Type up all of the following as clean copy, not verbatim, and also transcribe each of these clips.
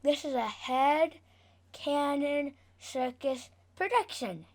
This is a Head Cannon Circus production.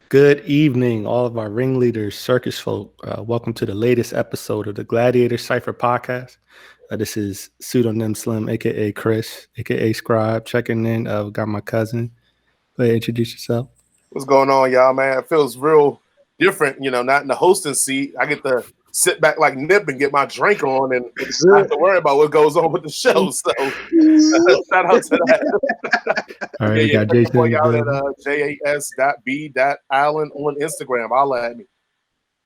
Good evening, all of our ringleaders, circus folk. Welcome to the latest episode of the Gladiator Cypher podcast. This is Pseudonym Slim, aka Chris, aka Scribe, checking in. Got my cousin. Go ahead, introduce yourself. What's going on, y'all, man? It feels real different, not in the hosting seat. I get to sit back like Nip and get my drink on and not have to worry about what goes on with the show. So shout out to that. All right, we got JayZ. Y'all at JAS.B.Allen on Instagram. I'll at me.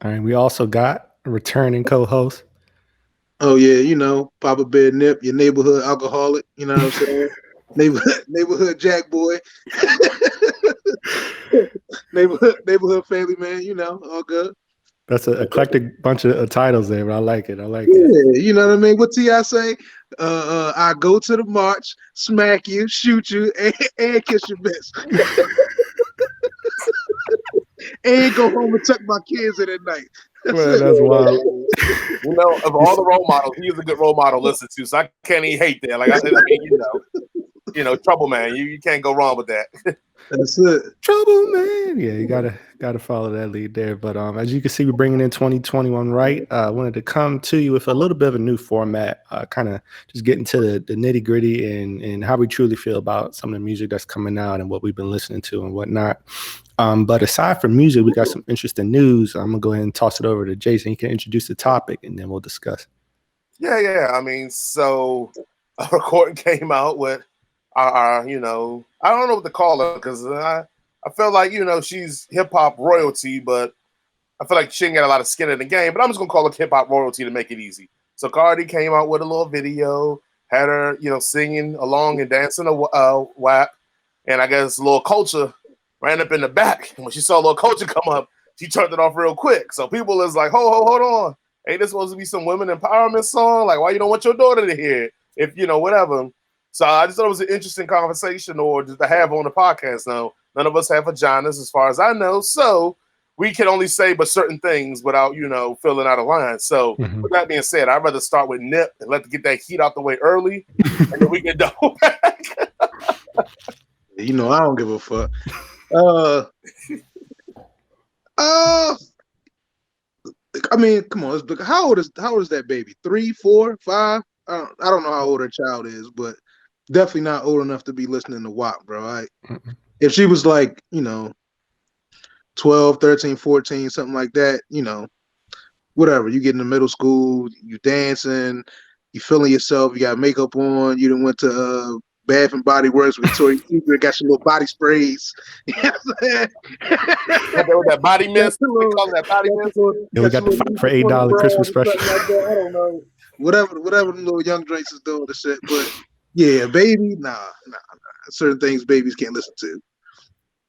All right, we also got a returning co-host. Oh yeah, Papa Bear Nip, your neighborhood alcoholic. You know what I'm saying? neighborhood Jack boy. neighborhood family man. All good. That's an eclectic bunch of titles there, but I like it. Yeah, you know what I mean? What T.I. say? I go to the march, smack you, shoot you, and kiss your best. And go home and tuck my kids in at night. That's wild. Of all the role models, he is a good role model to listen to, so I can't even hate that. Like, trouble man. You can't go wrong with that. That's it. Trouble man. Yeah, you gotta follow that lead there. But as you can see, we're bringing in 2021 right. I wanted to come to you with a little bit of a new format, kind of just getting to the nitty gritty and how we truly feel about some of the music that's coming out and what we've been listening to and whatnot. But aside from music, we got some interesting news. I'm gonna go ahead and toss it over to JayZ. He can introduce the topic and then we'll discuss. Yeah. I mean, so a recording came out with our, I don't know what to call her because I feel like, she's hip hop royalty, but I feel like she ain't got a lot of skin in the game. But I'm just gonna call her hip hop royalty to make it easy. So Cardi came out with a little video, had her, singing along and dancing a WAP, and I guess Lil Kulture ran up in the back. And when she saw Lil Kulture come up, she turned it off real quick. So people is like, hold on. Hey, this supposed to be some women empowerment song? Like, why you don't want your daughter to hear it? If, whatever. So I just thought it was an interesting conversation or just to have on the podcast. Now, none of us have vaginas as far as I know. So we can only say but certain things without, filling out a line. So with that being said, I'd rather start with Nip and get that heat out the way early. And then we can double back. I don't give a fuck. I mean, come on. How old is that baby? 3, 4, 5? I don't know how old her child is, but definitely not old enough to be listening to WAP, bro. Right? If she was like, 12, 13, 14, something like that, whatever. You get into middle school, you dancing, you feeling yourself, you got makeup on, you done went to Bath and Body Works with Victoria's Secret, got your little body sprays. You know what I'm saying? That body mist. We call that body mist. Yeah, we got the $5 for $8 Christmas special. Like that. I don't know. Whatever the little young drinks is doing the shit. But yeah, baby, nah. Certain things babies can't listen to.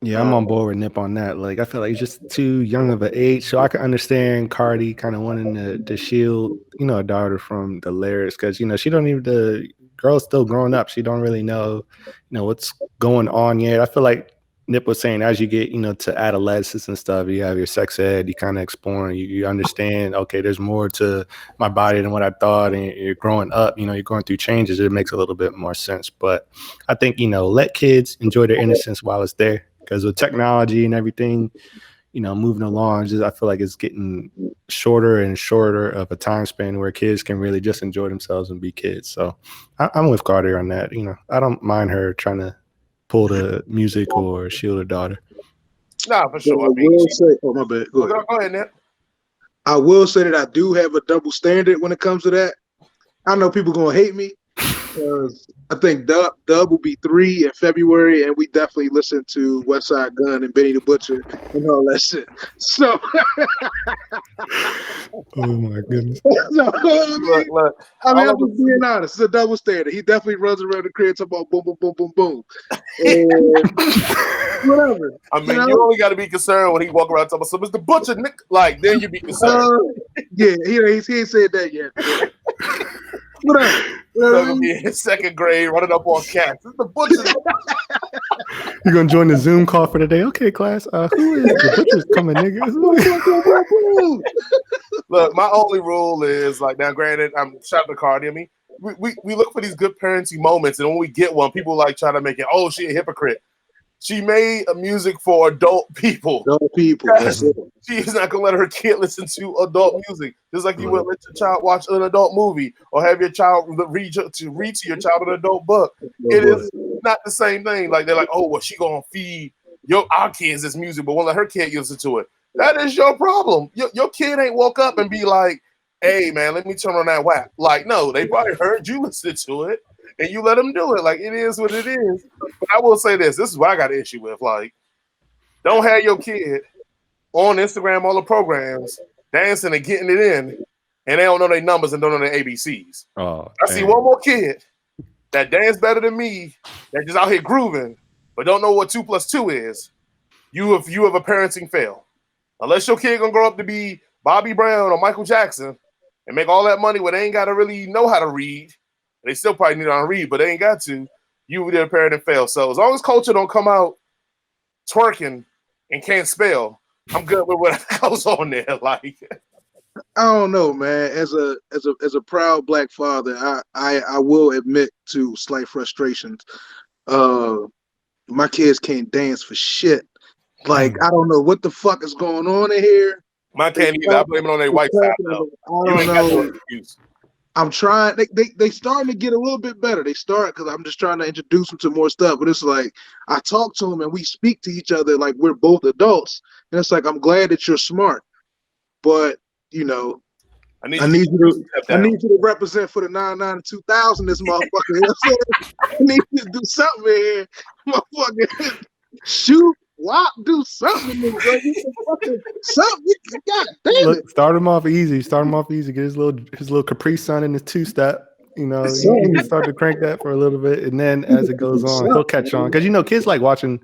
Yeah, I'm on board with Nip on that. Like, I feel like he's just too young of an age, so I can understand Cardi kind of wanting to shield, a daughter from the lyrics because she don't even the girl's still growing up. She don't really know, what's going on yet. I feel like Nip was saying as you get, to adolescence and stuff, you have your sex ed, you kind of exploring, you understand, okay, there's more to my body than what I thought, and you're growing up, you're going through changes. It makes a little bit more sense. But I think, let kids enjoy their innocence while it's there. Because with technology and everything, moving along, I feel like it's getting shorter and shorter of a time span where kids can really just enjoy themselves and be kids. So I'm with Carter on that. I don't mind her trying to pull the music or shield her daughter. Nah, for sure. My bad. Go ahead, Nip. I will say that I do have a double standard when it comes to that. I know people gonna hate me. because I think Dub will be 3 in February, and we definitely listen to West Side Gun and Benny the Butcher and all that shit. So, Oh my goodness. Look, I'm all just being honest. It's a double standard. He definitely runs around the crib talking about boom, boom, boom, boom, boom. And whatever. I mean, you only got to be concerned when he walk around talking about Mr. Butcher, Nick. Like, then you be concerned. Yeah, he ain't said that yet. Whatever. So be in 2nd grade running up on cats. Mr. Butcher. You're gonna join the Zoom call for today. Okay, class. Who is the butcher's coming, nigga? Look, my only rule is like, now granted, I'm shout out to Cardi. I mean, we look for these good parenting moments, and when we get one, people like try to make it, oh, she a hypocrite. She made a music for adult people. Adult people. That's it. She's not gonna let her kid listen to adult music. Just like you would let your child watch an adult movie or have your child read to your child an adult book. It is not the same thing. Like they're like, oh, well, she gonna feed our kids this music, but won't let her kid listen to it. That is your problem. Your kid ain't woke up and be like, hey man, let me turn on that WAP. Like, no, they probably heard you listen to it. And you let them do it. Like, it is what it is. But I will say this. This is what I got an issue with. Like, don't have your kid on Instagram, all the programs, dancing and getting it in, and they don't know their numbers and don't know their ABCs. Oh, I see one more kid that dance better than me, that just out here grooving, but don't know what 2 + 2 is. You have a parenting fail. Unless your kid gonna grow up to be Bobby Brown or Michael Jackson and make all that money where they ain't got to really know how to read. They still probably need to read, but they ain't got to. You did a parent and fail. So as long as Kulture don't come out twerking and can't spell, I'm good with what goes on there. Like, I don't know, man. As a proud black father, I will admit to slight frustrations. My kids can't dance for shit. Like, I don't know what the fuck is going on in here. Mine can't either. I blame it on their white side though. I don't know. I'm trying. They starting to get a little bit better. They start because I'm just trying to introduce them to more stuff. But it's like I talk to them and we speak to each other like we're both adults. And it's like I'm glad that you're smart, but you know, I need you to represent for the 99 and 2000. This motherfucker. You know what I'm saying? I need you to do something here, motherfucker. Shoot. WAP, do something, bro. Something. God damn it. Start him off easy. Get his little Capri Sun in his 2-step. You know, you can start to crank that for a little bit, and then as it goes on, he'll catch on. Because kids like watching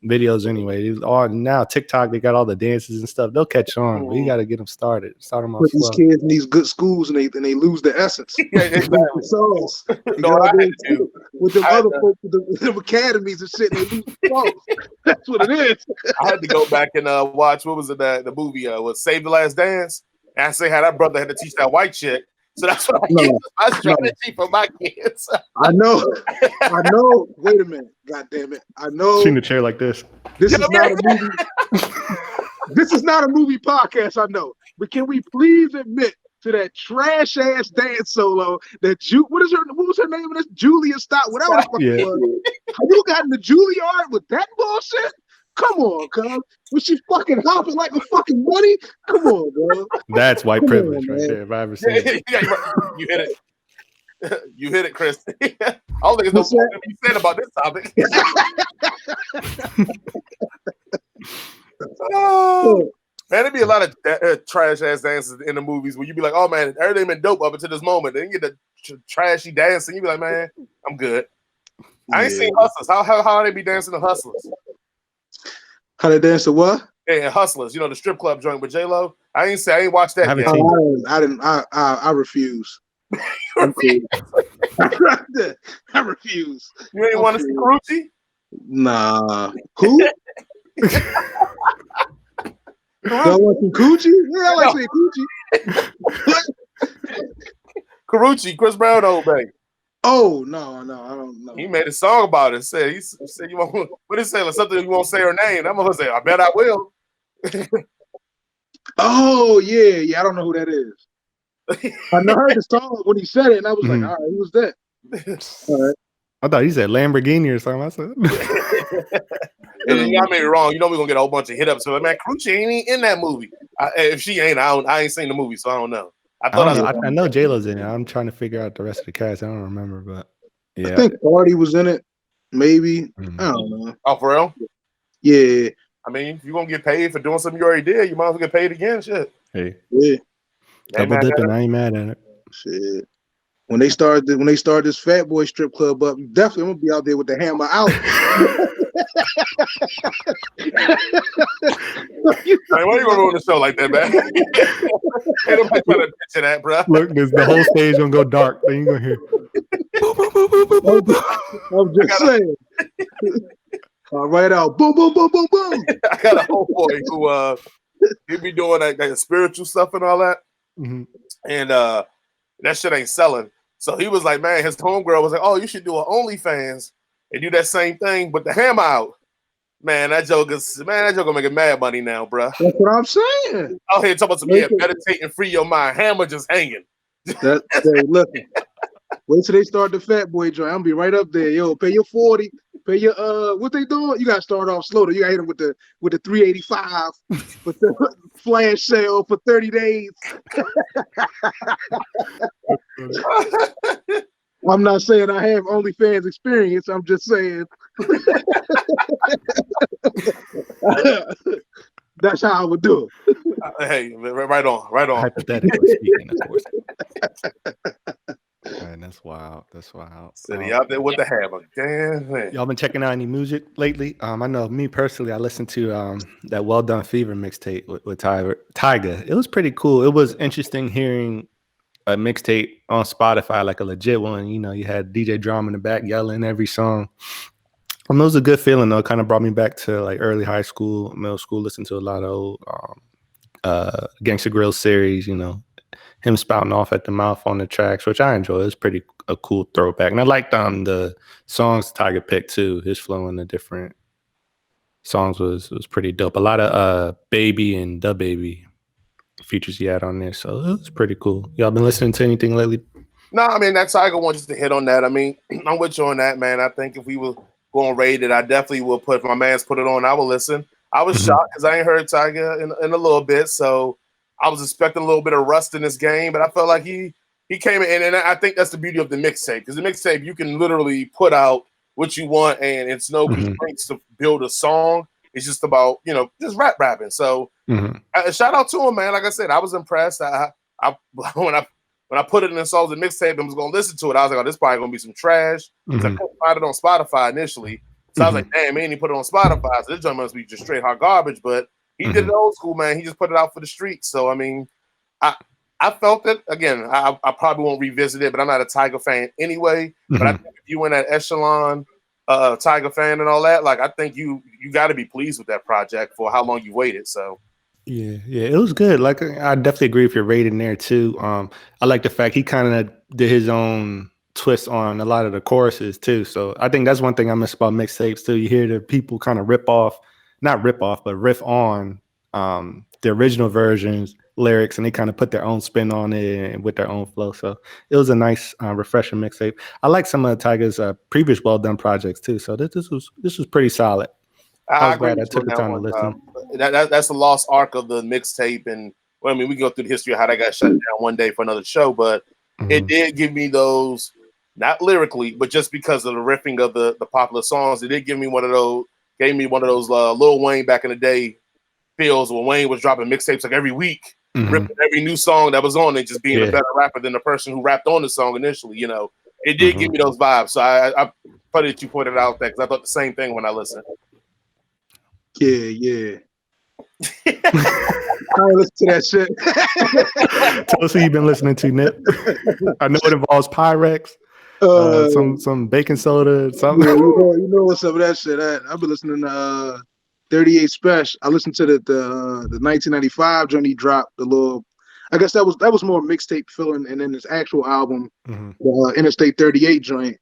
videos anyway. Now TikTok, they got all the dances and stuff. They'll catch on, but you got to get them started. Start them off. Put these kids in these good schools, and they lose the essence. Yeah, exactly. Songs. With them other folks, with them academies and shit, they lose the songs. That's what it is. I had to go back and watch, what was it, the movie was Save the Last Dance, and I say how that brother had to teach that white chick. So that's what I strategy for my kids. I know. Wait a minute. God damn it. I know. Seen the chair like this. This is not a movie. This is not a movie podcast, I know. But can we please admit to that trash ass dance solo that what was her name in this? Julia Stott, whatever the fuck it was. You got in the Juilliard with that bullshit? Come on, cuz. Was she fucking hopping like a fucking bunny? Come on, bro. That's white privilege right there, if I ever seen it. You hit it. You hit it, Chris. I don't think there's no more to be said about this topic. Oh, man, there'd be a lot of trash ass dances in the movies where you'd be like, oh man, everything been dope up until this moment. Then you get the trashy dancing, you'd be like, man, I'm good. I ain't seen Hustlers. How they be dancing to Hustlers? How they dance to what? Yeah, Hustlers. The strip club joint with J-Lo. I ain't watched that yet. I refuse. I refuse. You ain't want to see Karrueche? Nah. Who? Do I want some coochie? Yeah, I like saying coochie. Karrueche, Chris Brown, old baby. Oh no, I don't know. He made a song about it. He said you want what did he say? Like something you won't say her name. I'm gonna say, I bet I will. Oh yeah. I don't know who that is. I heard the song when he said it, and I was like, all right, who was that? All right. I thought he said Lamborghini or something. I said, and y'all made me wrong. We're gonna get a whole bunch of hit ups. So man, Kulture ain't in that movie. If she ain't, I ain't seen the movie, so I don't know. I know J-Lo's in it. I'm trying to figure out the rest of the cast. I don't remember, but Yeah. I think Cardi was in it. Maybe. Mhm. I don't know. Oh, for real? Yeah. I mean, if you're gonna get paid for doing something you already did, you might as well get paid again. Shit. Hey, Yeah. Ain't double mad at dipping. it. I ain't mad at it. Shit. When they start this Fat Boy strip club up, definitely I'm gonna be out there with the hammer out. Hey, why you gonna ruin the show like that, man? Ain't nobody trying to picture that, bro. Look, the whole stage gonna go dark. Then you gonna hear. Boom, boom, boom, boom, boom, boom, boom. I'm just saying. All right out. Boom, boom, boom, boom, boom. I got a homeboy who he be doing like spiritual stuff and all that, Mhm. and that shit ain't selling. So he was like, man, his homegirl was like, oh, you should do an OnlyFans and do that same thing, but the hammer out. Man, that joke gonna make it mad money now, bro. That's what I'm saying. Out here talking about some meditate and free your mind. Hammer just hanging. Say, listen. Wait till they start the Fat Boy joint. I'm gonna be right up there. Yo, pay your 40. Pay your what they doing? You gotta start off slow though. You gotta hit them with the 385 for the flash sale for 30 days. I'm not saying I have OnlyFans experience. I'm just saying that's how I would do it. Hey, right on. Hypothetically speaking, of course. Man, that's wild. That's wild. City out there with the hammer. Damn, man. Y'all been checking out any music lately? I know me personally, I listened to that Well Done Fever mixtape with Tyga. It was pretty cool. It was interesting hearing a mixtape on Spotify, like a legit one. You know, you had DJ Drum in the back yelling every song. It was a good feeling though. It kind of brought me back to like early high school, middle school. Listened to a lot of old Gangsta Grill series. You know, him spouting off at the mouth on the tracks, which I enjoy. It's pretty a cool throwback, and I liked the songs Tiger picked too. His flow in the different songs was pretty dope. A lot of Baby and Da Baby features he had on there, so it was pretty cool. Y'all been listening to anything lately? No, I mean that Tiger one, just to hit on that. I mean, I'm with you on that, man. I think if we were going rated, I definitely will put. If my man's put it on, I will listen. I was shocked because I ain't heard Tiger in a little bit, so I was expecting a little bit of rust in this game, but I felt like he came in, and I think that's the beauty of the mixtape, because the mixtape you can literally put out what you want, and it's no constraints to build a song. It's just about just rapping. So shout out to him, man. Like I said, I was impressed. I when I put it in the songs and mixtape and was gonna listen to it, I was like, oh, this probably gonna be some trash. So I couldn't find it on Spotify initially. So I was like, damn, man, he put it on Spotify. So this joint must be just straight hot garbage. But he did it old school, man. He just put it out for the streets. So I mean, I felt it again. I probably won't revisit it, but I'm not a Tiger fan anyway. But I think if you in that echelon, Tiger fan and all that, like I think you got to be pleased with that project for how long you waited. So. Yeah, it was good. Like I definitely agree with your rating there too. I like the fact he kind of did his own twist on a lot of the choruses too. So I think that's one thing I miss about mixtapes too. You hear the people kind of riff on the original versions lyrics, and they kind of put their own spin on it and with their own flow. So it was a nice, refreshing mixtape. I like some of Tiger's previous well done projects too. So this was pretty solid. I was glad I took the time to listen. That's the lost arc of the mixtape, and well, I mean, we go through the history of how that got shut down one day for another show, but it did give me those, not lyrically, but just because of the riffing of the popular songs, it did give me one of those Lil Wayne back in the day feels when Wayne was dropping mixtapes like every week, ripping every new song that was on it, just being a better rapper than the person who rapped on the song initially. It did give me those vibes. So I funny that you pointed out that, because I thought the same thing when I listened. Yeah. I listen to that shit. Tell us who you've been listening to, Nip. I know it involves Pyrex, some baking soda, something. Yeah, you know what's up with that shit. I've been listening to 38 Special. I listened to the 1995 joint he dropped. The little, I guess that was more mixtape feeling, and then his actual album, the Interstate 38 joint.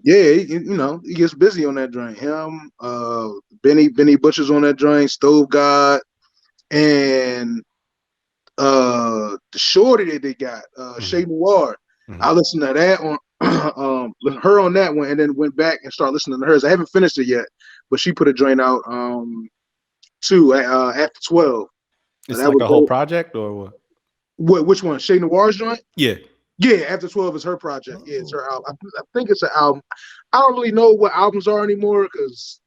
Yeah, he gets busy on that joint. Him, Benny Butcher's on that joint, Stove God, and the shorty that they got, Shay Noir. I listened to that on her on that one, and then went back and started listening to hers. I haven't finished it yet, but she put a joint out too after 12. It's like a whole project, or what? Which one? Shay Noir's joint? Yeah. Yeah, After 12 is her project. Yeah, it's her album. I think it's an album. I don't really know what albums are anymore because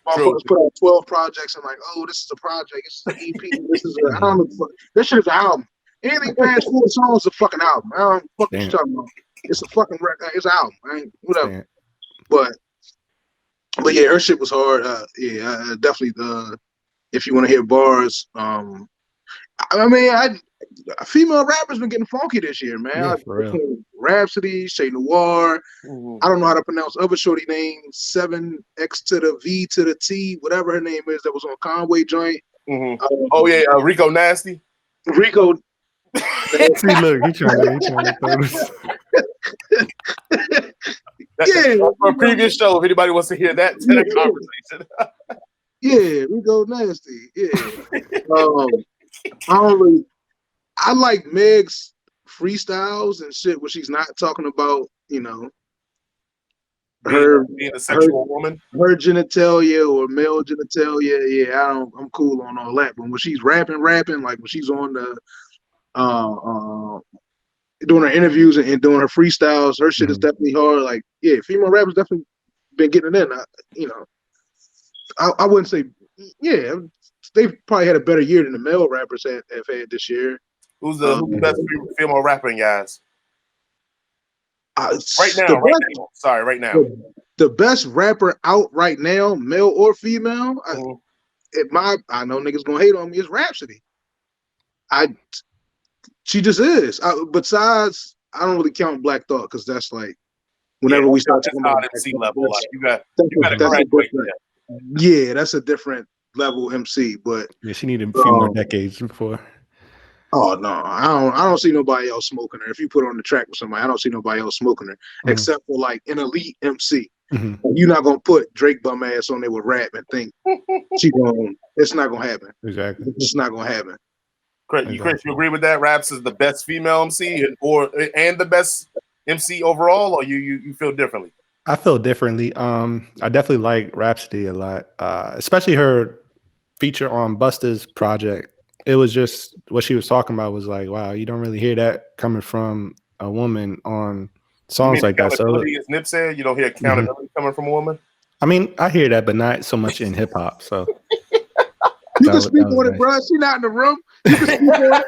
motherfuckers put out 12 projects and like, oh, this is a project. This is an EP. This is I don't know. This shit is an album. Anything past 4 songs is a fucking album. I don't know what you talking about. It's a fucking record. It's an album. I ain't whatever. But yeah, her shit was hard. Definitely. If you want to hear bars, I mean, female rappers been getting funky this year, man. Yeah, for real. Rapsody, Shay Noir. I don't know how to pronounce other shorty name. 7X to the V to the T, whatever her name is, that was on Conway joint. Rico Nasty. Rico. See, look, he trying to throw this. From a previous show, if anybody wants to hear that conversation. Yeah, Rico Nasty. Yeah. I like Meg's freestyles and shit where she's not talking about, being a sexual woman, her genitalia or male genitalia. Yeah, I'm cool on all that. But when she's rapping, like when she's on the doing her interviews and doing her freestyles, her shit is definitely hard. Like, yeah, female rappers definitely been getting it in. I wouldn't say, yeah, they've probably had a better year than the male rappers have had this year. Who's the best female rapping guys? Right now. The best rapper out right now, male or female, I know niggas gonna hate on me, is Rapsody. She just is. Besides, I don't really count Black Thought because that's like whenever we start talking about MC level, like you got that's a different level MC. But yeah, she needed a few more decades before. Oh no, I don't see nobody else smoking her. If you put her on the track with somebody, I don't see nobody else smoking her except for like an elite MC. You're not gonna put Drake bum ass on there with rap and think it's not gonna happen. Exactly, it's not gonna happen. Chris, you agree with that? Raps is the best female MC and the best MC overall, or you feel differently? I feel differently. I definitely like Rapsody a lot, especially her feature on Busta's project. It was just what she was talking about was like, wow, you don't really hear that coming from a woman on songs like that. So, as Nip said, you don't hear accountability coming from a woman. I mean, I hear that, but not so much in hip hop. So you can speak on it, bro. She's not in the room. You can speak on it.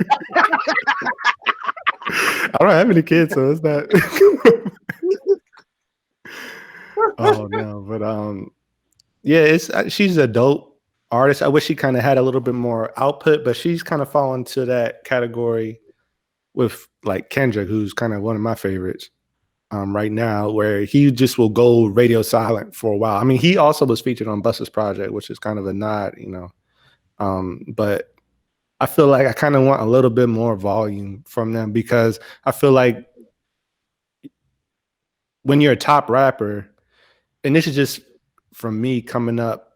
I don't have any kids, so it's not. Oh no, but yeah, she's a dope artist. I wish she kind of had a little bit more output, but she's kind of fallen to that category with like Kendrick, who's kind of one of my favorites right now, where he just will go radio silent for a while. I mean, he also was featured on Busta's project, which is kind of a nod, but I feel like I kind of want a little bit more volume from them because I feel like when you're a top rapper, and this is just from me coming up,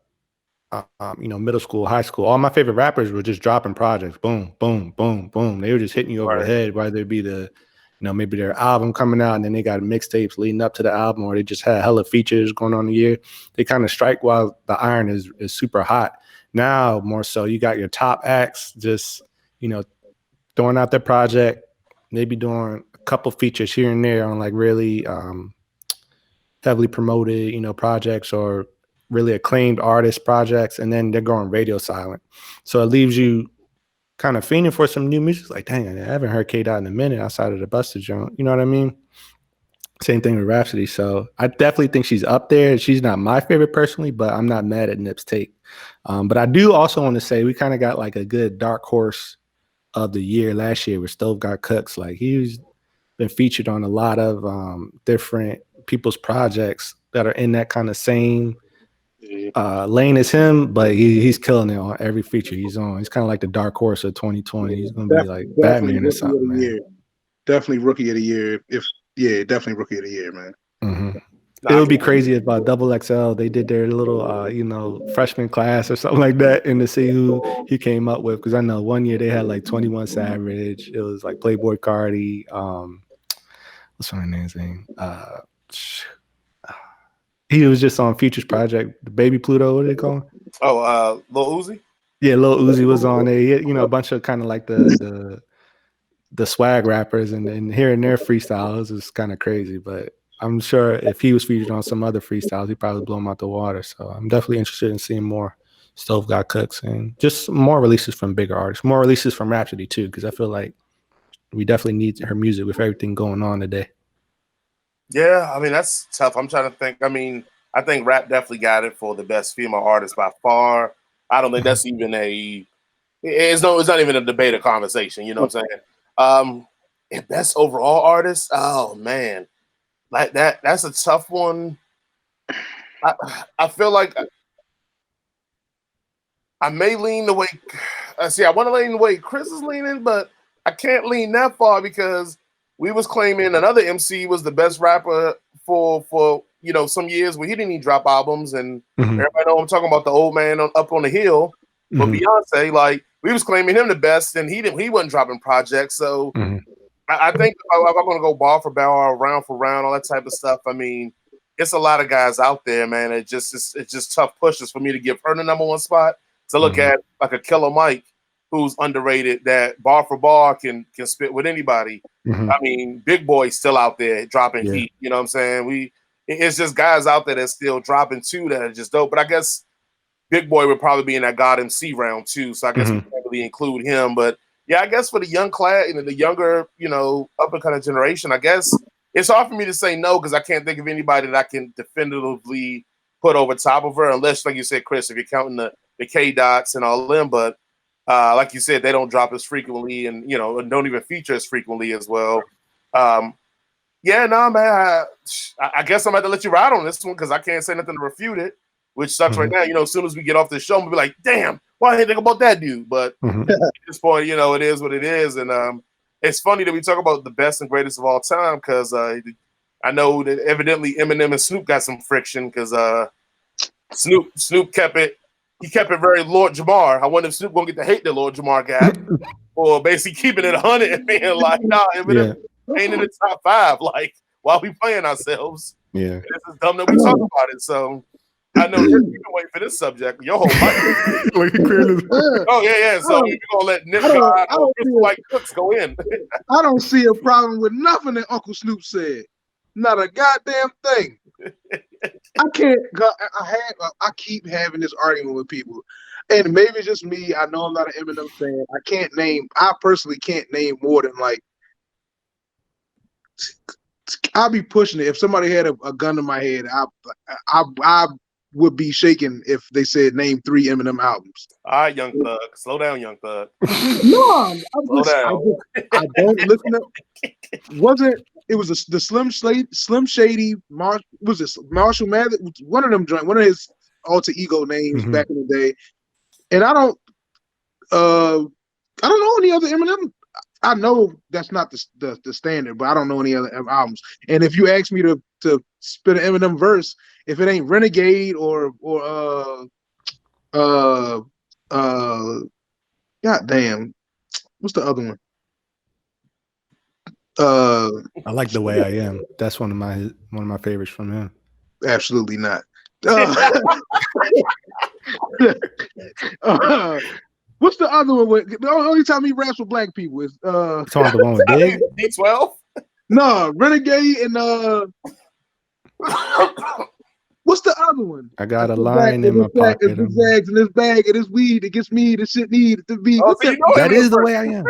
middle school, high school, all my favorite rappers were just dropping projects. Boom, boom, boom, boom. They were just hitting you over the head, whether it be maybe their album coming out and then they got mixtapes leading up to the album, or they just had hella features going on the year. They kind of strike while the iron is super hot. Now, more so, you got your top acts just, throwing out their project, maybe doing a couple features here and there on like really heavily promoted, projects or really acclaimed artist projects, and then they're going radio silent. So it leaves you kind of fiending for some new music. Like, dang, I haven't heard K-Dot in a minute outside of the Busta joint. You know what I mean? Same thing with Rapsody. So I definitely think she's up there. She's not my favorite personally, but I'm not mad at Nip's take. But I do also want to say we kind of got like a good dark horse of the year last year with Stove Got Cooks. Like he's been featured on a lot of different people's projects that are in that kind of same lane as him, but he's killing it on every feature he's on. He's kind of like the dark horse of 2020. He's gonna be like Batman or something, man. Definitely rookie of the year. Definitely rookie of the year, man. It would be crazy if Double XL they did their little freshman class or something like that, and to see who he came up with. Because I know one year they had like 21 Savage. It was like Playboy Cardi. What's her name's name? He was just on Future's project, the Baby Pluto. What do they call him? Oh, Lil Uzi. Yeah, Lil Uzi was on there. He had, a bunch of kind of like the the swag rappers and hearing their freestyles is kind of crazy. But I'm sure if he was featured on some other freestyles, he'd probably blow them out the water. So I'm definitely interested in seeing more Stove Got Cooks and just more releases from bigger artists, more releases from Rapsody too, because I feel like we definitely need her music with everything going on today. Yeah, I mean, that's tough. I'm trying to think. I mean, I think rap definitely got it for the best female artist by far. I don't think that's even it's not even a debate or conversation. You know what I'm saying? And best overall artist, oh man, like that's a tough one. I feel like I may lean the way. I want to lean the way Chris is leaning, but I can't lean that far because we was claiming another MC was the best rapper for some years where he didn't even drop albums, and everybody know I'm talking about the old man up on the hill. But Beyonce, like we was claiming him the best, and he wasn't dropping projects. So I think if I'm gonna go bar for bar, round for round, all that type of stuff. I mean, it's a lot of guys out there, man. It's just tough pushes for me to give her the number one spot. To look at like a Killer Mike, who's underrated, that bar for bar can spit with anybody. I mean, Big Boy's still out there dropping heat. You know what I'm saying? It's just guys out there that's still dropping too that are just dope. But I guess Big Boy would probably be in that God MC round too. So I guess we can't really include him. But yeah, I guess for the young class and the younger, up and kind of generation, I guess it's hard for me to say no because I can't think of anybody that I can definitively put over top of her, unless, like you said, Chris, if you're counting the K Dots and all them. But like you said, they don't drop as frequently and, don't even feature as frequently as well. Yeah, no, man, I guess I'm going to let you ride on this one because I can't say nothing to refute it, which sucks right now. As soon as we get off the show, I'm going to be like, damn, why didn't I think about that dude? But at this point, it is what it is. And it's funny that we talk about the best and greatest of all time because I know that evidently Eminem and Snoop got some friction because Snoop kept it. He kept it very Lord Jamar. I wonder if Snoop gonna get the hate that Lord Jamar got, or basically keeping it 100 and being like, "Nah, Eminem ain't in the top 5. Like, why are we playing ourselves? Yeah, this is dumb that we talk about it." So I know you've been waiting for this subject your whole life. Oh yeah. So you're gonna let Nick like Cooks go in? I don't see a problem with nothing that Uncle Snoop said. Not a goddamn thing. I keep having this argument with people, and maybe it's just me. I know I'm not an Eminem fan. I personally can't name more than like. I'll be pushing it. If somebody had a gun to my head, I would be shaking if they said name 3 Eminem albums. All right, Young Thug, slow down, Young Thug. No, I don't listen to. It was the Slim Shady Marshall Mathers, one of them one of his alter ego names back in the day, and I don't know any other Eminem. I know that's not the standard, but I don't know any other albums. And if you ask me to spit an Eminem verse, if it ain't Renegade or goddamn, what's the other one? I like The Way I Am. That's one of my favorites from him. Absolutely not. What's the other one? The only time he raps with black people is talking about the one with Big D12. No, Renegade and what's the other one? I got a line in my pocket. It's zags in this bag. It is weed. It gets me. The shit need to be. That is the way I am.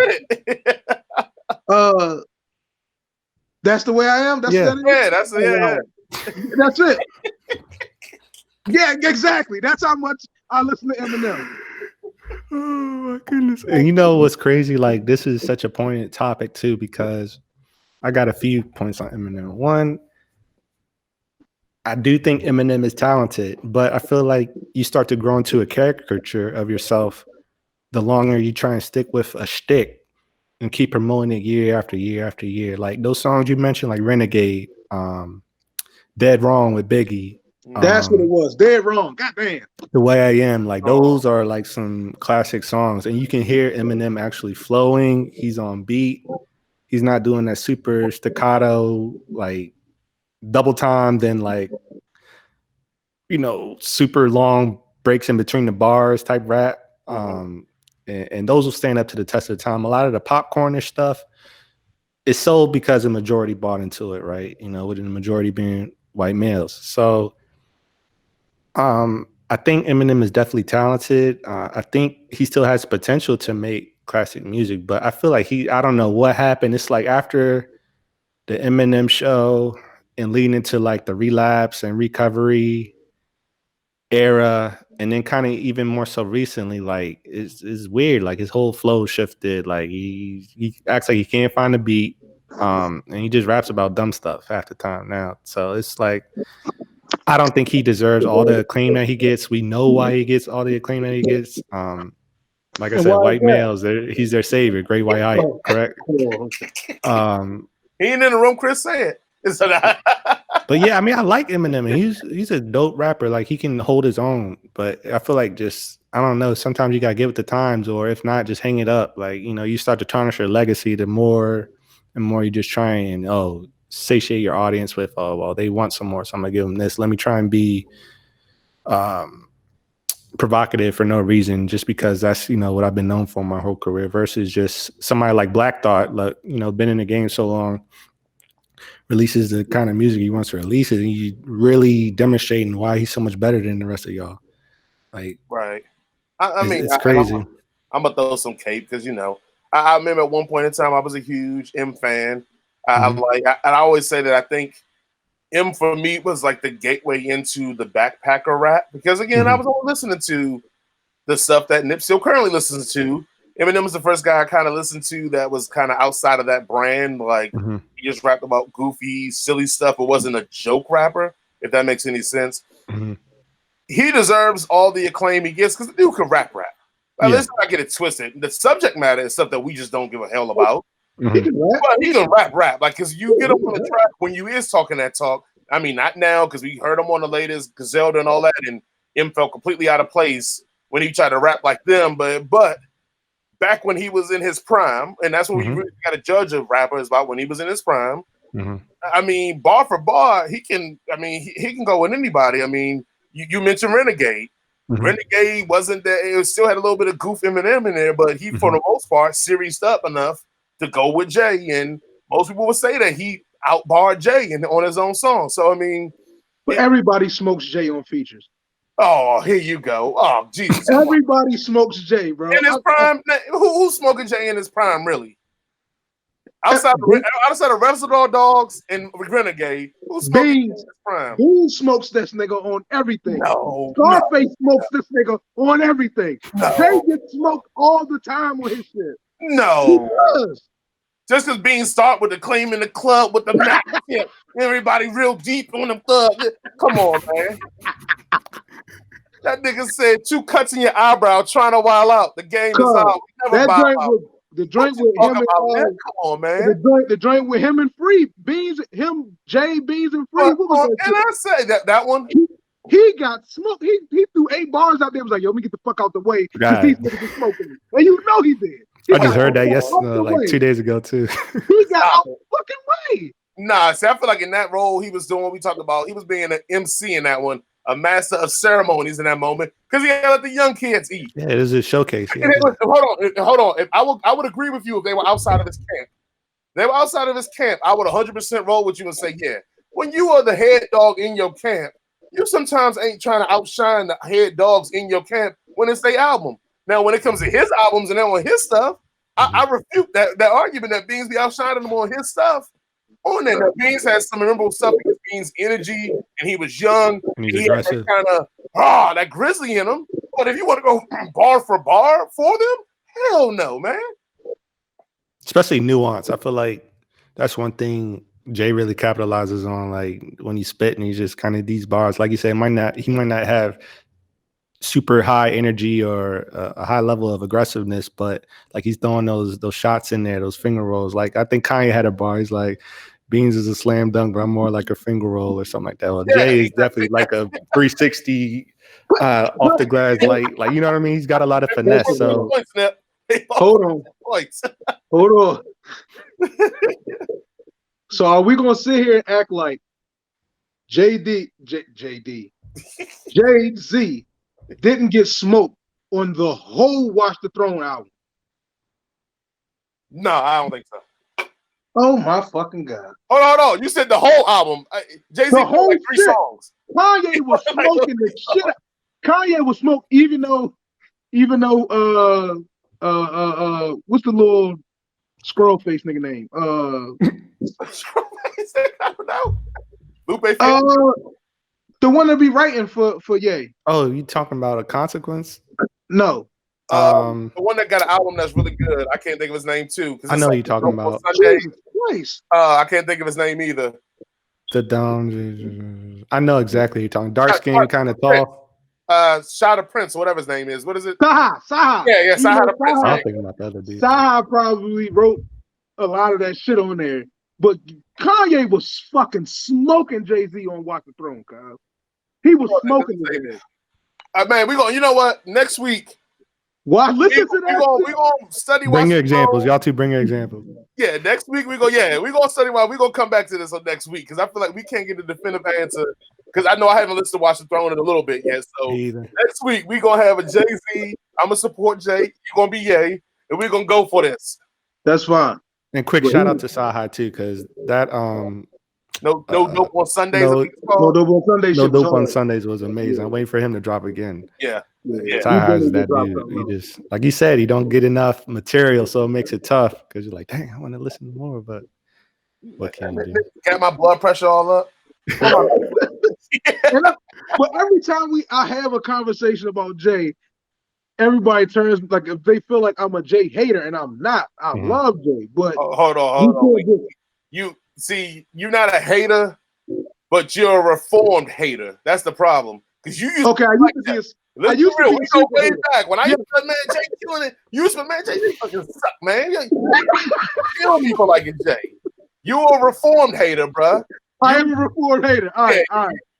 That's the way I am. That's that's That's it. Yeah, exactly. That's how much I listen to Eminem. Oh my goodness! And you know what's crazy? Like, this is such a poignant topic too because I got a few points on Eminem. One, I do think Eminem is talented, but I feel like you start to grow into a caricature of yourself the longer you try and stick with a shtick and keep promoting it year after year after year. Like those songs you mentioned, like Renegade, Dead Wrong with Biggie. That's what it was. Dead Wrong. Goddamn. The Way I Am. Like those are like some classic songs. And you can hear Eminem actually flowing. He's on beat. He's not doing that super staccato, like double time, then like, super long breaks in between the bars type rap. and those will stand up to the test of time. A lot of the popcornish stuff is sold because the majority bought into it, right? You know, with the majority being white males. So I think Eminem is definitely talented. I think he still has potential to make classic music, but I feel like I don't know what happened. It's like after the Eminem show and leading into like the relapse and recovery era, and then kind of even more so recently, like it's weird. Like his whole flow shifted. Like he acts like he can't find a beat, and he just raps about dumb stuff half the time now. So it's like I don't think he deserves all the acclaim that he gets. We know why he gets all the acclaim that he gets. Like I And said, why is white that? males, he's their savior, great white hype, Oh, correct? oh, He ain't in the room. Chris said. But yeah, I mean, I like Eminem. He's a dope rapper. Like he can hold his own. But I feel like just I don't know. Sometimes you gotta get with the times, or if not, just hang it up. Like you start to tarnish your legacy. The more and more you just try and satiate your audience with well they want some more, so I'm gonna give them this. Let me try and be provocative for no reason, just because that's what I've been known for my whole career. Versus just somebody like Black Thought, like been in the game so long, releases the kind of music he wants to release it, and he really demonstrating why he's so much better than the rest of y'all. Like, right. I mean, it's crazy. I'm gonna throw some cape because I remember at one point in time I was a huge M fan. I always say that I think M for me was like the gateway into the backpacker rap because again I was only listening to the stuff that Nip still currently listens to. Eminem was the first guy I kind of listened to that was kind of outside of that brand. Like he just rapped about goofy, silly stuff, but wasn't a joke rapper, if that makes any sense. He deserves all the acclaim he gets because the dude can rap. Let's not get it twisted. The subject matter is stuff that we just don't give a hell about. But he can rap. Like, because you get up on the track when you is talking that talk. I mean, not now, because we heard him on the latest Griselda and all that, and him felt completely out of place when he tried to rap like them. But back when he was in his prime, and that's when we really got to judge a rapper is about when he was in his prime. I mean, bar for bar, he can go with anybody. I mean, you mentioned Renegade. Renegade wasn't that, it still had a little bit of goof Eminem in there, but he, for the most part, seriesed up enough to go with Jay. And most people would say that he outbarred Jay on his own song. So, I mean. But everybody smokes Jay on features. Oh, here you go. Oh, Jesus. Everybody smokes Jay, bro. In his prime? Who's smoking Jay in his prime, really? Outside of Reservoir Dogs and Renegade, who's smoking in his prime? Who smokes this nigga on everything? No. Scarface smokes this nigga on everything. Jay gets smoked all the time on his shit. No. Just because Beans start with the claim in the club with the Mac tip, everybody real deep on them thugs. Come on, man. That nigga said 2 cuts in your eyebrow trying to wild out. The game is out. The joint with him and come on, man. The joint with him and Free Beans, Jay, Beans and Free. What was that? And I say that one. He got smoked. He threw 8 bars out there. Was like, yo, let me get the fuck out the way because these niggas are smoking. And he did. I just heard that yesterday, like 2 days ago too. He got out the fucking way. Nah, see, I feel like in that role he was doing what we talked about. He was being an MC in that one, a master of ceremonies in that moment because he had to let the young kids eat. Yeah, it was a showcase. Yeah. Hold on. I would agree with you if they were outside of his camp. They were outside of his camp. I would 100% roll with you and say, yeah. When you are the head dog in your camp, you sometimes ain't trying to outshine the head dogs in your camp when it's their album. Now, when it comes to his albums and then on his stuff, I refute that argument that Beans be outshining him on his stuff. On there, now, Beans has some memorable stuff because Beans' energy and he was young. And he had that kind of that grizzly in him. But if you want to go bar for bar for them, hell no, man. Especially nuance. I feel like that's one thing Jay really capitalizes on. Like when he's spitting, he's just kind of these bars. Like you said, he might not have super high energy or a high level of aggressiveness, but like he's throwing those shots in there, those finger rolls. Like I think Kanye had a bar. He's like, Beans is a slam dunk, but I'm more like a finger roll or something like that. Well, Jay is definitely like a 360 off the glass, like you know what I mean. He's got a lot of finesse. So hold on. So are we gonna sit here and act like JayZ didn't get smoked on the whole Watch the Throne album? No, I don't think so. Oh my fucking god! Hold on. You said the whole album. JayZ The put whole like 3 shit. songs. Kanye was smoking the shit. Kanye was smoking, even though, what's the little squirrel face nigga name? I don't know. Lupe The one that be writing for Ye. Oh, you talking about A Consequence? No. the one that got an album that's really good. I can't think of his name too. I know you're talking about. Jesus Christ. I can't think of his name either. The down. I know exactly you're talking. Dark skin, kind of tall. Shot of Prince, whatever his name is. What is it? Saha. Yeah, Saha the Prince. I'm thinking about the other dude. Saha probably wrote a lot of that shit on there. But Kanye was fucking smoking JayZ on Watch the Throne, cuz. He was smoking it. Man, you know what? Next week. Listen to that. We gonna study. Bring your examples. Y'all two bring your examples. Yeah, next week we gonna study why. We gonna come back to this on next week because I feel like we can't get a definitive answer because I know I haven't listened to Watch the Throne in a little bit yet. So next week we gonna have a JayZ. I'm gonna support Jay. You gonna be Ye, and we're gonna go for this. That's fine. And quick shout out to Saha too, because that no dope on Sundays. No dope on Sundays. No dope on Sundays was amazing. I'm waiting for him to drop again. Yeah. Saha is that dude. He just, like you said, he don't get enough material, so it makes it tough because you're like, dang, I want to listen more, but what can you do? Got my blood pressure all up. But every time I have a conversation about Jay, everybody turns like if they feel like I'm a Jay hater, and I'm not. I love Jay, but hold on. You see, you're not a hater, but you're a reformed hater. That's the problem. Because you used I used to be we go way back when I used to man Jay killing it. You used to man Jay fucking suck, man. You kill me for liking Jay. You a reformed hater, bro. I am a reformed hater. All right.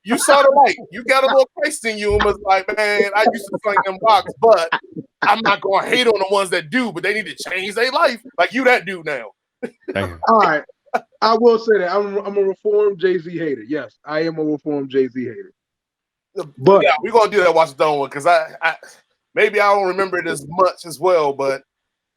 You saw the light. You got a little Christ in you and was like, man, I used to sling them box, but I'm not gonna hate on the ones that do, but they need to change their life. Like you that dude now. All right. I will say that I'm a reformed JayZ hater. Yes, I am a reformed JayZ hater. But yeah, we're gonna do that Watch the Throne one because I maybe I don't remember it as much as well, but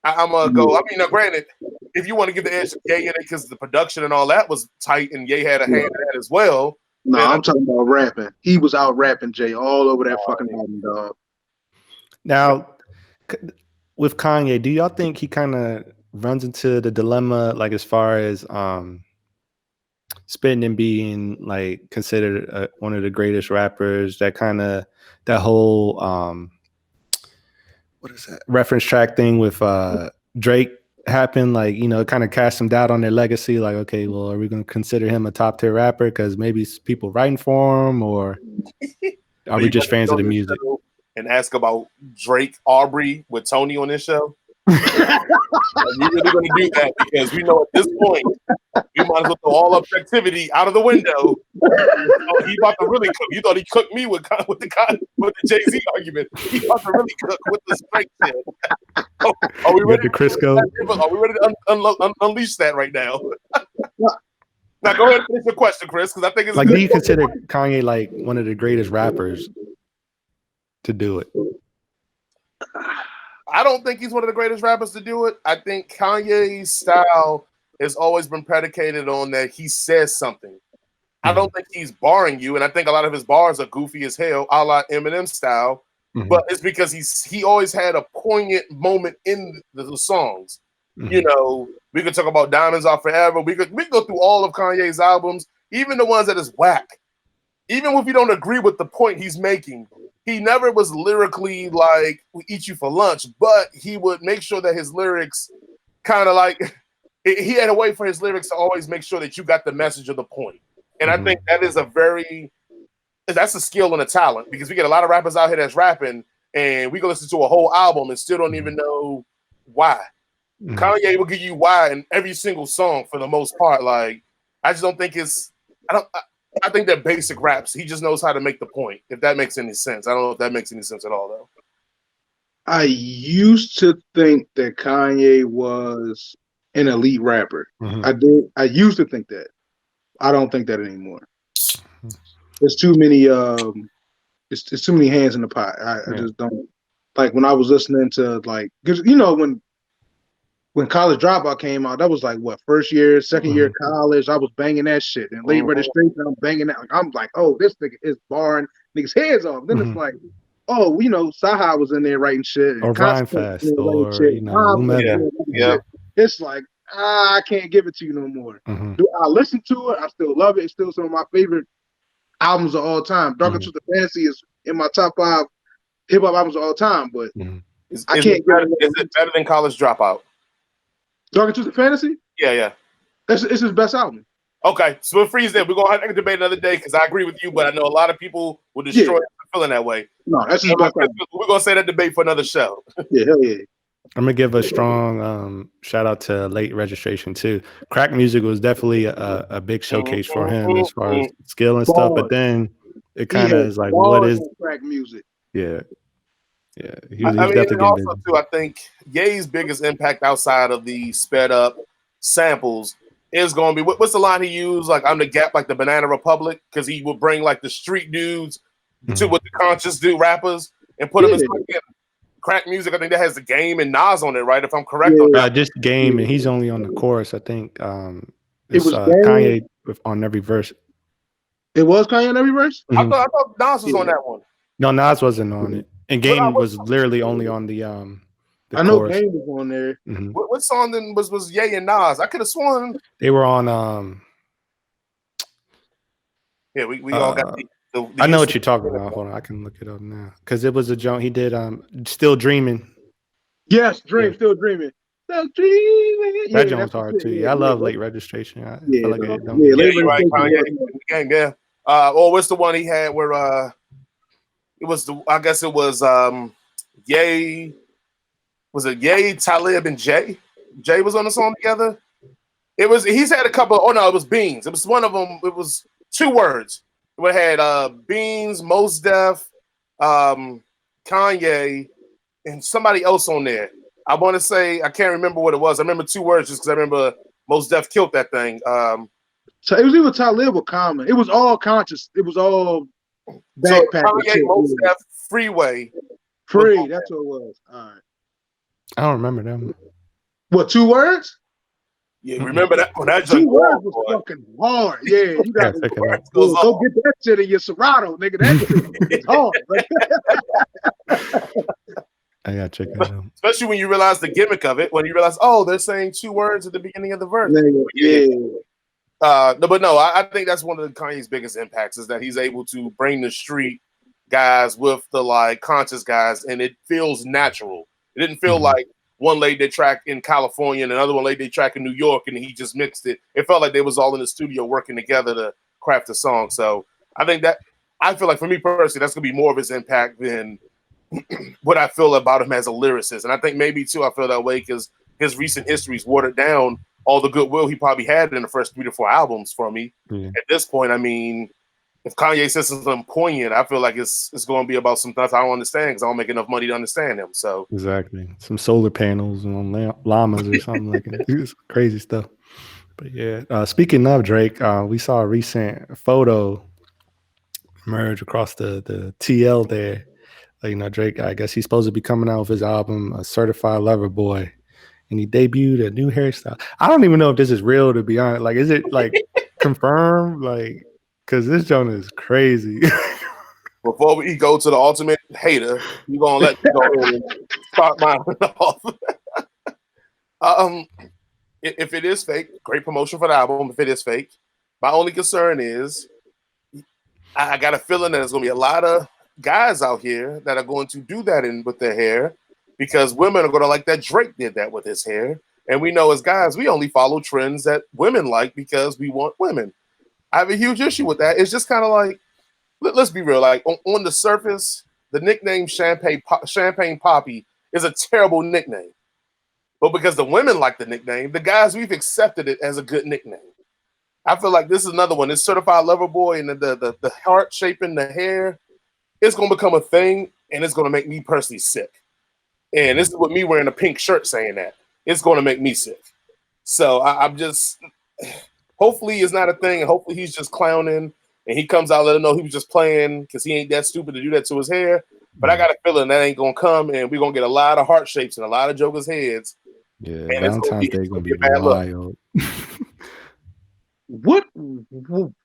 I'm gonna go. I mean, now granted, if you want to give the edge to Ye in it because the production and all that was tight and Ye had a hand in that as well. No, I'm talking about rapping. He was out rapping Jay all over that fucking album, dog. Now, with Kanye, do y'all think he kind of runs into the dilemma, like as far as spitting and being like considered one of the greatest rappers? That whole what is that reference track thing with Drake happened, like, you know, it kind of cast some doubt on their legacy, like, okay, well, are we going to consider him a top tier rapper because maybe people writing for him, or are we just fans of the music? And ask about Drake Aubrey with Tony on this show. Are we really going to do that? Because we know at this point we might as well throw all objectivity out of the window. He about to really cook. You thought he cooked me with the JayZ argument. He about to really cook with the strength shit. Are we ready? Crisco. Are we ready to unleash that right now? Now go ahead and finish your question, Chris, because I think it's like. Do you consider Kanye like one of the greatest rappers to do it? I don't think he's one of the greatest rappers to do it. I think Kanye's style has always been predicated on that he says something. I don't think he's barring you, and I think a lot of his bars are goofy as hell, a la Eminem style. But it's because he always had a poignant moment in the songs. You know, we could talk about Diamonds Are Forever. We could go through all of Kanye's albums, even the ones that is whack. Even if you don't agree with the point he's making, he never was lyrically like "We eat you for lunch," but he would make sure that his lyrics kind of like he had a way for his lyrics to always make sure that you got the message of the point. And I think that is that's a skill and a talent, because we get a lot of rappers out here that's rapping and we go listen to a whole album and still don't even know why. Kanye will give you why in every single song for the most part. Like, I just don't think I think they're basic raps. He just knows how to make the point, if that makes any sense. I don't know if that makes any sense at all, though. I used to think that Kanye was an elite rapper. I did. I used to think that. I don't think that anymore. There's too many. It's too many hands in the pot. I just don't. like when I was listening to like, because you know when College Dropout came out, that was like what, first year, second year of college. I was banging that shit. And late registration, I'm banging that. Like, I'm like, oh, this nigga is barring niggas' heads off. Then it's like, oh, you know, Saha was in there writing shit, and or Rhyme Consequence was in Fest, there writing or shit, you know, Mob was in whomever. there writing shit. It's like, I can't give it to you no more. Do I listen to it? I still love it. It's still some of my favorite albums of all time. Dark Into the Fantasy is in my top 5 hip hop albums of all time, but I can't Is it better than College Dropout? Dark Into the Fantasy? Yeah. It's his best album. Okay, so we'll freeze there. We're gonna have to debate another day because I agree with you, but I know a lot of people will destroy it for feeling that way. No, that's his best album. We're gonna say that debate for another show. Yeah, hell yeah. I'm gonna give a strong shout out to Late Registration too. Crack Music was definitely a big showcase for him as far as skill and stuff, but then it kind of is like, what is Crack Music? Yeah. He I was mean, definitely and getting also busy. too, I think Ye's biggest impact outside of the sped up samples is going to be what's the line he used? Like, I'm the Gap, like the Banana Republic, because he would bring like the street dudes to with the conscious dude rappers and put them in Crack Music. I think that has the Game and Nas on it, right? If I'm correct on that. Just Game, and he's only on the chorus. I think it was Kanye on every verse. It was Kanye on every verse? I thought Nas was on that one. No, Nas wasn't on it. And Game was literally only on the I know chorus. Game was on there. What song then was Ye and Nas? I could have sworn they were on yeah, we all got the I know what you're talking about. Hold on, I can look it up now. Because it was a joint he did Still Dreaming. Yes, Still Dreaming. Still Dreaming. That joint was hard too. Yeah, I love Late Registration. I feel like Late Registration. Or what's the one he had where it was Ye. Was it Ye, Talib, and Jay? Jay was on the song together. He's had a couple. Oh no, it was Beans. It was one of them. It was 2 words. It had Beans, Mos Def, Kanye, and somebody else on there. I want to say I can't remember what it was. I remember 2 words just because I remember Mos Def killed that thing. So it was either Talib or Common. It was all conscious. It was all backpack. So Kanye, Mos Def, Freeway. Free. That's what it was. All right. I don't remember them. What, 2 words? Yeah, remember that one? That 2 words was fucking hard. Yeah, you got to go get that shit in your Serato, nigga. That shit is hard. I gotta check that out. Especially when you realize the gimmick of it. When you realize, oh, they're saying 2 words at the beginning of the verse. But no, I think that's one of Kanye's biggest impacts is that he's able to bring the street guys with the like conscious guys, and it feels natural. It didn't feel like one laid their track in California and another one laid their track in New York, and he just mixed it. It felt like they was all in the studio working together to craft a song. So I feel like for me personally, that's gonna be more of his impact than what I feel about him as a lyricist. And I think maybe too, I feel that way because his recent history's watered down all the goodwill he probably had in the first 3 to 4 albums for me. At this point, I mean, if Kanye says something poignant, I feel like it's going to be about some stuff I don't understand because I don't make enough money to understand him. So exactly, some solar panels on llamas or something like that. It's crazy stuff. But yeah, speaking of Drake, we saw a recent photo emerge across the TL there. Drake, I guess he's supposed to be coming out with his album, A Certified Lover Boy, and he debuted a new hairstyle. I don't even know if this is real, to be honest. Like, is it like confirmed? Like, because this joint is crazy. Before we go to the ultimate hater, you're going to let me go and start mine off. If it is fake, great promotion for the album. If it is fake, my only concern is I got a feeling that there's going to be a lot of guys out here that are going to do that with their hair because women are going to like that Drake did that with his hair. And we know as guys, we only follow trends that women like because we want women. I have a huge issue with that. It's just kind of like, let's be real. Like on the surface, the nickname Champagne Poppy is a terrible nickname. But because the women like the nickname, the guys, we've accepted it as a good nickname. I feel like this is another one. This Certified Lover Boy and the heart shaping the hair, it's going to become a thing and it's going to make me personally sick. And this is with me wearing a pink shirt saying that. It's going to make me sick. So I'm just... Hopefully it's not a thing, and hopefully he's just clowning, and he comes out let him know he was just playing because he ain't that stupid to do that to his hair. But I got a feeling that ain't gonna come, and we're gonna get a lot of heart shapes and a lot of jokers' heads. Yeah, And Valentine's Day is gonna be a bad look. wild.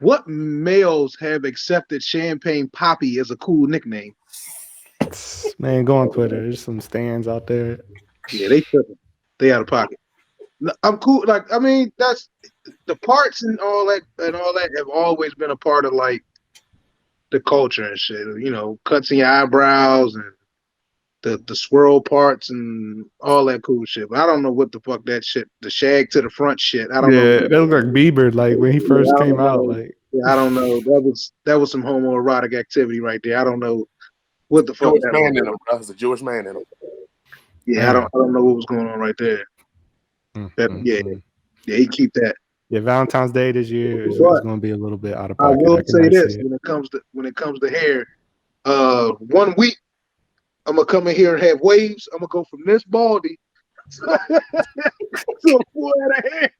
What males have accepted Champagne Poppy as a cool nickname? Man, go on Twitter. There's some stands out there. Yeah, they tripping. They out of pocket. No, I'm cool. Like, I mean, that's the parts and all that have always been a part of like the culture and shit. You know, cuts in your eyebrows and the swirl parts and all that cool shit. But I don't know what the fuck that shit, the shag to the front shit. I don't know. Yeah, that looked like Bieber, like when he first I don't came out. know. Like, Yeah, I don't know. That was some homoerotic activity right there. I don't know what the fuck Jewish that man was. in him, bro. It's a Jewish man in him. Yeah, I don't know what was going on right there. Yeah, he keep that. Yeah, Valentine's Day this year is But going to be a little bit out of I pocket. will say this see it. when it comes to hair, 1 week I'm gonna come in here and have waves. I'm gonna go from this baldy to a full head of hair.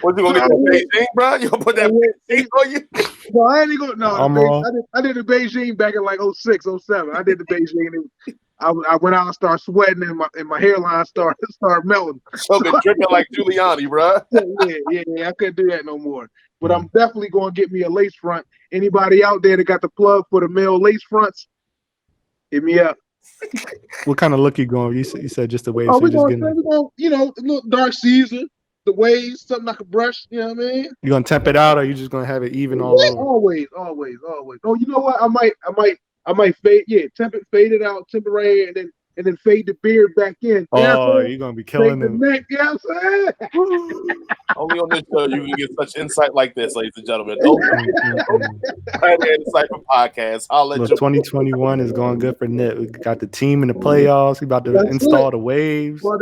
What you gonna get that Beijing, bro? You gonna put that Beijing on you? No, I ain't even gonna. Armor I did the Beijing back in like 06, 07. I did the Beijing. I went out and started sweating, and my hairline started melting. So been dripping like Giuliani, bro. Yeah. I couldn't do that no more. But I'm definitely gonna get me a lace front. Anybody out there that got the plug for the male lace fronts, hit me up. What kind of look you going? You said just the way. Oh, So we're just gonna, you know, a little dark Caesar, the waves, something like a brush. You know what I mean? You gonna temp it out, or you just gonna have it even all over? Always. Oh, you know what? I might fade. Yeah, fade it out temporary, and then fade the beard back in. Oh, you're gonna be killing them. Neck, you know what I'm saying? Only on this show you can get such insight like this, ladies and gentlemen. Right here in the Cypher podcast. I'll let you. 2021 is going good for Nip. We got the team in the playoffs. We about to install the waves. Well,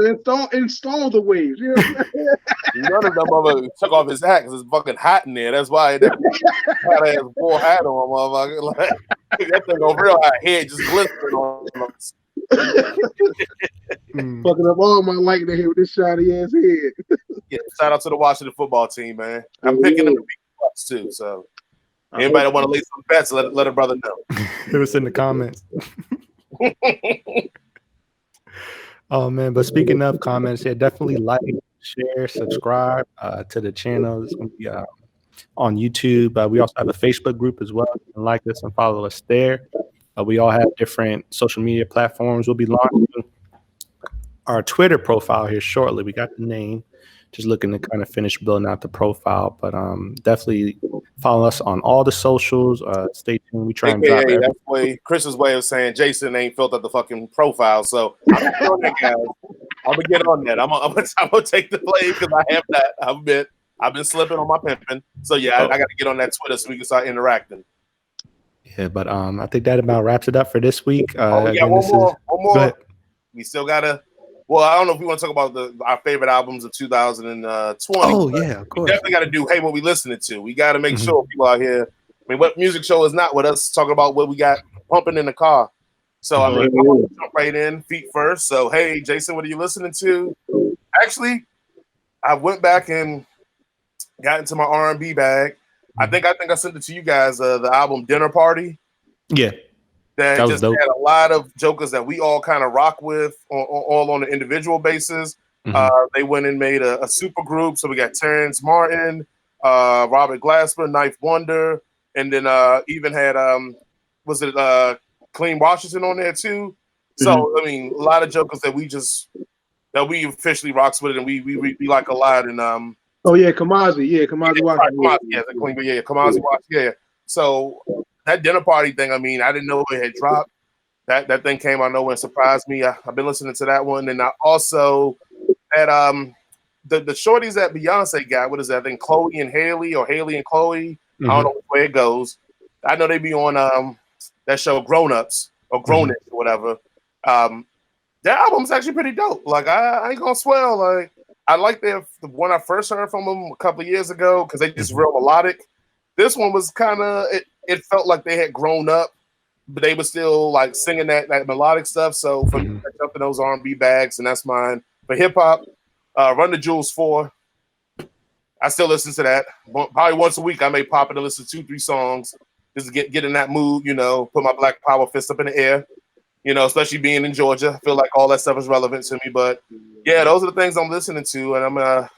install the waves. You know what I'm saying? None of them motherfuckers took off his hat because it's fucking hot in there. That's why he had a full hat on, motherfucker. Like, that thing over real hot, head just glistering on him. Fucking up all my light in here with this shiny ass head. Yeah, shout out to the Washington football team, man. I'm picking them to beat the Bucks too. So anybody that want to lay some bets, let a brother know. Hit us in the comments. Oh man, but speaking of comments, yeah, definitely like, share, subscribe to the channel. It's gonna be on YouTube. We also have a Facebook group as well. You can like us and follow us there. We all have different social media platforms. We'll be launching our Twitter profile here shortly. We got the name. Just looking to kind of finish building out the profile, but definitely follow us on all the socials. Stay tuned. We try and drop everything. That's way Chris's way of saying Jason ain't filled up the fucking profile. So I'm gonna get on that. I'm gonna take the blame because I have that. I've been slipping on my pimping. So yeah, I got to get on that Twitter so we can start interacting. Yeah, but I think that about wraps it up for this week. We got one more. We still gotta. Well, I don't know if we want to talk about our favorite albums of 2020. Oh yeah, of course. We definitely got to do. Hey, what we listening to? We got to make sure people out here. I mean, what music show is not with us talking about what we got pumping in the car? So I mean, I'm gonna jump right in, feet first. So hey, Jason, what are you listening to? Actually, I went back and got into my R&B bag. I think I sent it to you guys. The album Dinner Party. Yeah. That just had a lot of jokers that we all kind of rock with, all on an individual basis. They went and made a super group. So we got Terrence Martin, Robert Glasper, Knife Wonder, and then even had Clean Washington on there too. So I mean, a lot of jokers that we officially rocks with, and we like a lot. And Kamazi, Kamazi Washington. Kamazi Washington. Yeah. So that Dinner Party thing, I mean, I didn't know it had dropped. That thing came out of nowhere and surprised me. I've been listening to that one, and I also had the shorties that Beyonce got. What is that? I think Chloe and Haley, or Haley and Chloe. I don't know which way it goes. I know they be on that show Grown Ups or Grown Ups or whatever. That album's actually pretty dope. Like I ain't gonna swear. Like I like the one I first heard from them a couple of years ago because they just real melodic. This one was kind of it felt like they had grown up, but they were still like singing that melodic stuff. So for me, I jumped in those R&B bags, and that's mine. For hip hop, Run the Jewels 4. I still listen to that. Probably once a week I may pop in and listen to 2-3 songs just to get in that mood, you know, put my Black Power fist up in the air. You know, especially being in Georgia, I feel like all that stuff is relevant to me. But yeah, those are the things I'm listening to, and I'm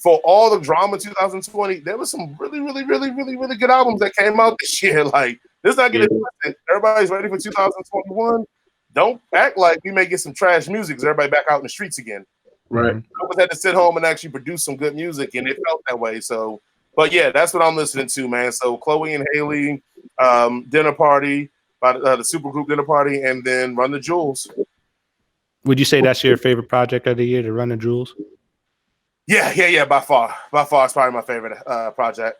for all the drama 2020, there was some really good albums that came out this year. Like, this not getting twisted. Everybody's ready for 2021. Don't act like we may get some trash music because everybody back out in the streets again. Right. I always had to sit home and actually produce some good music, and it felt that way. So, but yeah, that's what I'm listening to, man. So Chloe and Haley, Dinner Party, by the supergroup Dinner Party, and then Run the Jewels. Would you say that's your favorite project of the year, the Run the Jewels? Yeah. By far, it's probably my favorite project.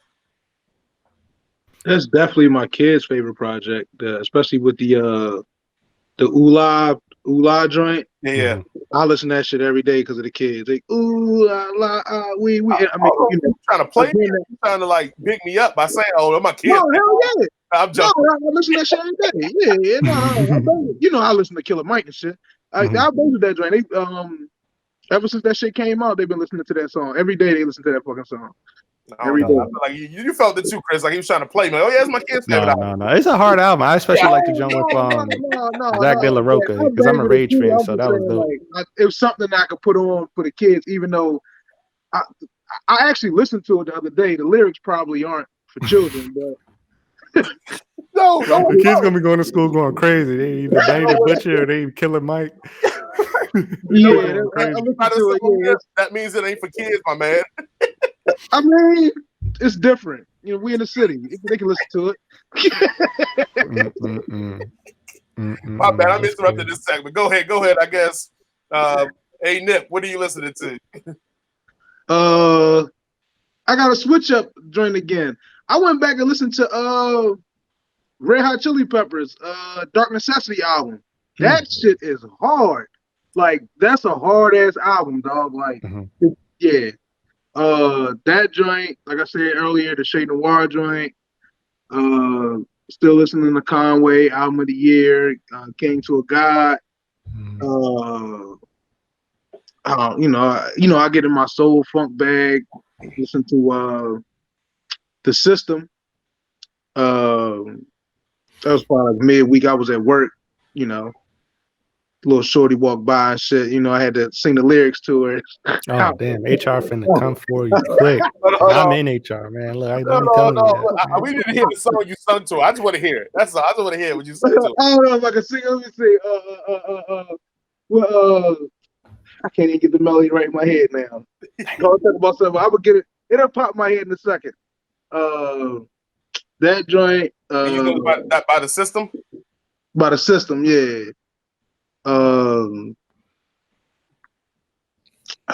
That's definitely my kid's favorite project, especially with the Oola joint. Yeah. I listen to that shit every day because of the kids. They ooh la we. I mean, you know, trying to play me, trying to like big me up by saying, "Oh, my kids." No, hell yeah. I'm joking. No, I listen to that shit every day. Yeah. No. You know, I listen to Killer Mike and shit. I basic that joint. They ever since that shit came out, they've been listening to that song every day. They listen to that fucking song. Every day. I feel like you felt it too, Chris. Like he was trying to play me. Oh yeah, it's my kid's favorite album. No. It's a hard album. I especially like to jump with Zach De La Rocha because I'm a Rage fan, so that was dope. Like, it was something that I could put on for the kids, even though I actually listened to it the other day. The lyrics probably aren't for children, but no, the kids gonna be going to school going crazy. They either Danny Butcher or they Killer Mike. That means it ain't for kids, my man. I mean, it's different. You know, we in the city. They can listen to it. My bad. I'm interrupting this segment. Go ahead. I guess. Hey Nip, what are you listening to? I got to switch up joint again. I went back and listened to Red Hot Chili Peppers Dark Necessity album. That shit is hard. Like, that's a hard ass album, dog. Like, yeah. That joint, like I said earlier, the Shade Noir joint. Still listening to Conway, album of the year, King to a God. I get in my soul funk bag, listen to The System. That was probably like midweek. I was at work, you know. Little shorty walked by and shit. You know, I had to sing the lyrics to her. Oh damn! HR finna come for you quick. I'm in HR, man. Look, I'm telling you. We didn't hear the song you sung to. I just want to hear it. That's all. I just want to hear what you sung to. I don't know if I can sing. Let me see. I can't even get the melody right in my head now. I'll talk about something. I would get it. It'll pop my head in a second. That joint. You know by The System. By The System, yeah. I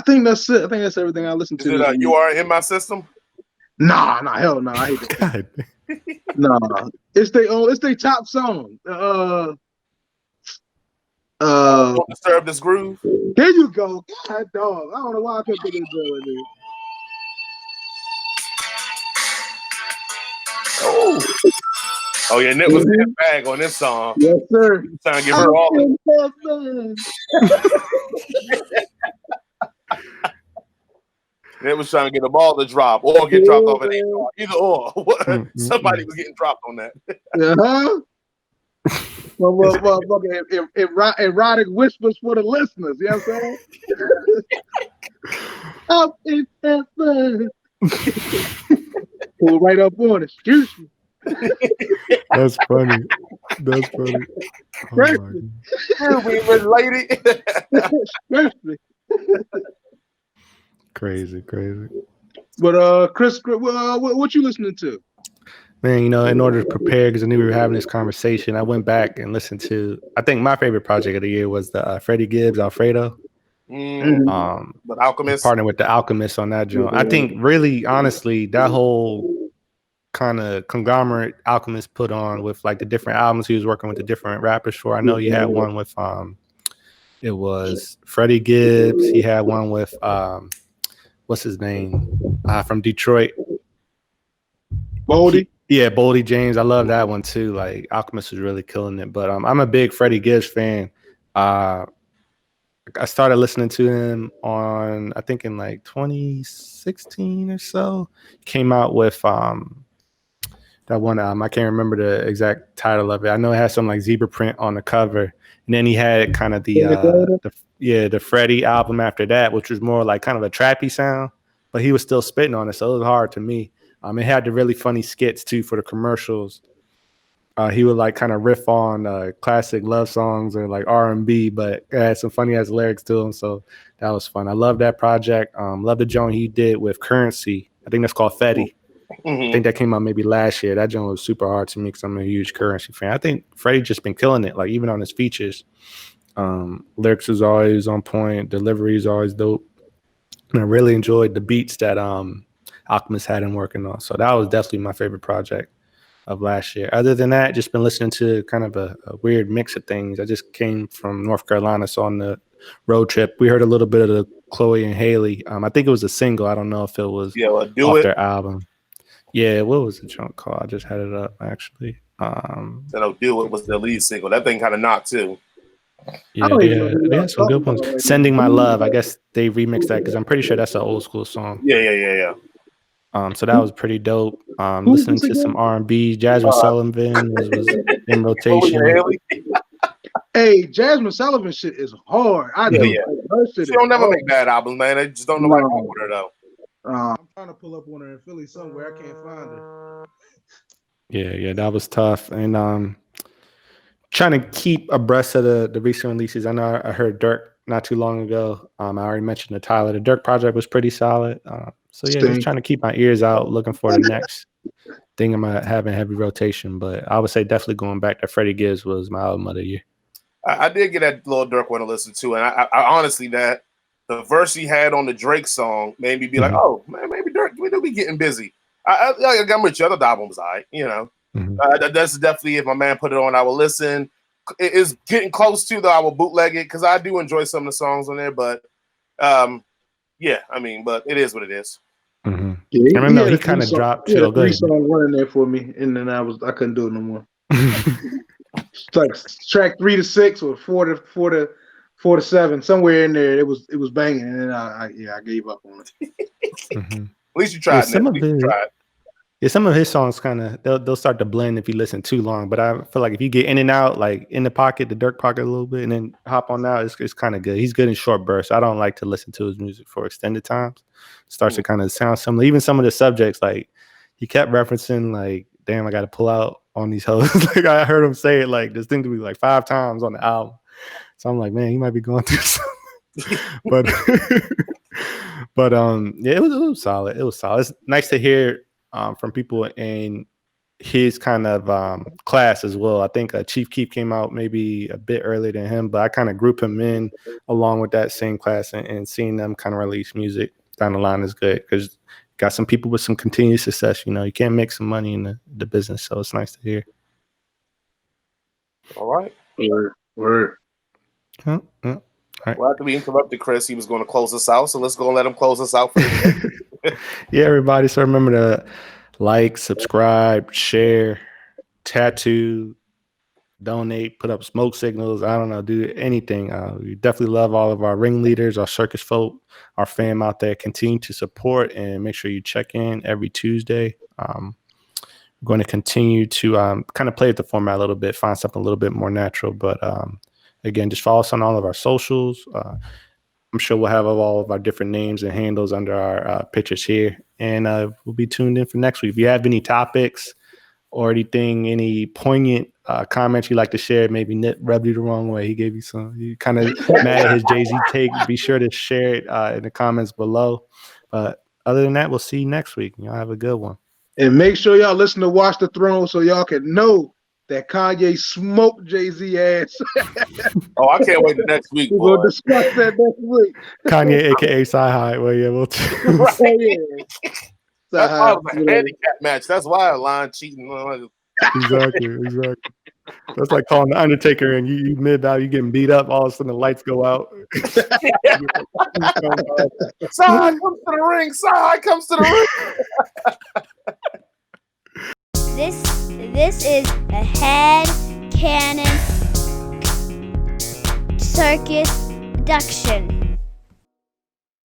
think that's it. I think that's everything I listen to. Is it You Are In My System? Nah, hell no. I hate that. Nah, it's their top song. Don't Disturb This Groove. There you go. God dog. I don't know why I couldn't put this girl in there. Oh yeah, Nip was in his bag on this song. Yes, sir. He was trying to give her all Nip was trying to get the ball to drop or get dropped off an HR. Either or. Somebody was getting dropped on that. Motherfucking erotic whispers for the listeners. You know what I'm saying? Up in heaven. Pull right up on it. Excuse me. That's funny. Lady. Crazy. But Chris, what you listening to? Man, you know, in order to prepare, because I knew we were having this conversation, I went back and listened to. I think my favorite project of the year was the Freddie Gibbs Alfredo. The Alchemist. Partnered with the Alchemist on that joint. I think, really, honestly, that whole kind of conglomerate Alchemist put on with like the different albums he was working with the different rappers for. I know you had one with it was Freddie Gibbs. He had one with what's his name from Detroit, Boldy. Yeah, Boldy James. I love that one too. Like Alchemist was really killing it. But I'm a big Freddie Gibbs fan. I started listening to him on, I think in like 2016 or so. Came out with That one I can't remember the exact title of it. I know it has some like zebra print on the cover, and then he had kind of the Freddie album after that, which was more like kind of a trappy sound, but he was still spitting on it, so it was hard to me. It had the really funny skits too for the commercials. He would like kind of riff on classic love songs or like R&B, but it had some funny ass lyrics to him, so that was fun. I love that project. Love the joint he did with Currency. I think that's called Fetty. I think that came out maybe last year. That joint was super hard to me because I'm a huge Currency fan. I think Freddie just been killing it, like even on his features. Lyrics is always on point. Delivery is always dope. And I really enjoyed the beats that Alchemist had him working on. So that was definitely my favorite project of last year. Other than that, just been listening to kind of a weird mix of things. I just came from North Carolina, so on the road trip, we heard a little bit of the Chloe and Haley. I think it was a single. I don't know if it was off their album. Yeah, what was the junk called? I just had it up actually. Do It was the lead single. That thing kind of knocked too. Yeah, they had some good ones. Sending My Love. I guess they remixed that because I'm pretty sure that's an old school song. Yeah. So that was pretty dope. Listening to some R&B. Jasmine Sullivan was in rotation. Hey, Jasmine Sullivan shit is hard. She don't never make bad albums, man. I just don't know why I with her though. I'm trying to pull up on her in Philly somewhere. I can't find her. Yeah, that was tough. And trying to keep abreast of the recent releases. I know I heard Dirk not too long ago. I already mentioned the Tyler. The Dirk project was pretty solid. So yeah, just trying to keep my ears out, looking for the next thing I'm gonna have in heavy rotation. But I would say definitely going back to Freddie Gibbs was my album of the year. I did get that little Dirk one to listen to, and I honestly that the verse he had on the Drake song made me be like, oh man, maybe Dirk, we do be getting busy. I got with you. Other albums, that's definitely if my man put it on, I will listen. It is getting close to though. I will bootleg it because I do enjoy some of the songs on there, but but it is what it is. Mm-hmm. Yeah, I remember he kind of dropped. Yeah, three songs running there for me, and then I couldn't do it no more. It's like track 3 to 6 or 4 to 7, somewhere in there. It was banging, and then I gave up on it. At least you tried. Some of his songs kind of they'll start to blend if you listen too long. But I feel like if you get in and out, like in the pocket, the Dirk pocket a little bit, and then hop on out, it's kind of good. He's good in short bursts. I don't like to listen to his music for extended times. It starts to kind of sound similar. Even some of the subjects, like he kept referencing, like, damn, I got to pull out on these hoes. Like I heard him say it like distinctly like 5 times on the album. So I'm like, man, he might be going through something. but it was solid. It was solid. It's nice to hear from people in his kind of class as well. I think Chief Keef came out maybe a bit earlier than him, but I kind of group him in along with that same class, and seeing them kind of release music down the line is good because got some people with some continued success. You can't make some money in the business, so it's nice to hear. All right. Word. All right. Well, after we interrupted Chris, he was going to close us out, so let's go and let him close us out. Yeah, everybody. So remember to like, subscribe, share, tattoo, donate, put up smoke signals. I don't know, do anything. We definitely love all of our ringleaders, our circus folk, our fam out there. Continue to support and make sure you check in every Tuesday. We're going to continue to kind of play with the format a little bit, find something a little bit more natural. But again, just follow us on all of our socials. I'm sure we'll have all of our different names and handles under our pictures here. And we'll be tuned in for next week. If you have any topics or anything, any poignant comments you'd like to share, maybe Nip rubbed you the wrong way. He gave you you kind of mad at his JayZ take. Be sure to share it in the comments below. But other than that, we'll see you next week. Y'all have a good one. And make sure y'all listen to Watch the Throne so y'all can know that Kanye smoked JayZ ass. Oh, I can't wait the next week. We'll discuss that next week. Kanye, aka Sci-High. Well, yeah, we'll. Right. That's why it was a handicap match. That's why line cheating. Exactly. That's like calling the Undertaker and you mid-value, you getting beat up. All of a sudden, the lights go out. Side comes to the ring. Side comes to the ring. This is a head cannon circus production.